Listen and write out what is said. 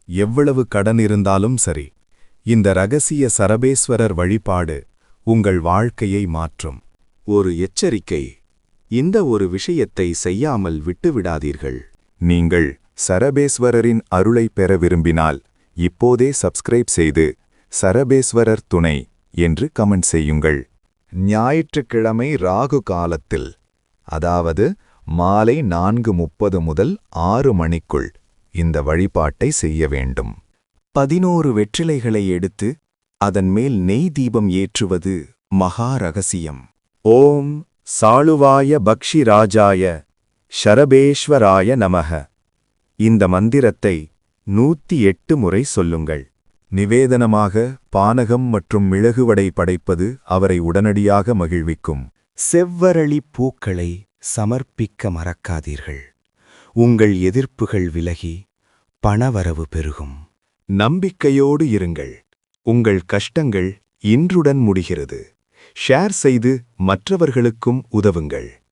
எவ்வளவு கடன் இருந்தாலும் சரி, இந்த ரகசிய சரபேஸ்வரர் வழிபாடு உங்கள் வாழ்க்கையை மாற்றும். ஒரு எச்சரிக்கை: இந்த ஒரு விஷயத்தை செய்யாமல் விட்டுவிடாதீர்கள். நீங்கள் சரபேஸ்வரரின் அருளை பெற விரும்பினால் இப்போதே சப்ஸ்கிரைப் செய்து சரபேஸ்வரர் துணை என்று கமெண்ட் செய்யுங்கள். ஞாயிற்றுக்கிழமை ராகு காலத்தில், அதாவது மாலை 4:30 முதல் 6 மணிக்குள் இந்த வழிபாட்டை செய்ய வேண்டும். 11 வெற்றிலைகளை எடுத்து அதன் மேல் நெய் தீபம் ஏற்றுவது மகா ரகசியம். ஓம் சாளுவாய பக்ஷி ராஜாய ஷரபேஸ்வராய நமக. இந்த மந்திரத்தை 108 முறை சொல்லுங்கள். நிவேதனமாக பானகம் மற்றும் மிளகுவடை படைப்பது அவரை உடனடியாக மகிழ்விக்கும். செவ்வரளி பூக்களை சமர்ப்பிக்க மறக்காதீர்கள். உங்கள் எதிர்ப்புகள் விலகி பணவரவு பெருகும். நம்பிக்கையோடு இருங்கள். உங்கள் கஷ்டங்கள் இன்றுடன் முடிகிறது. ஷேர் செய்து மற்றவர்களுக்கும் உதவுங்கள்.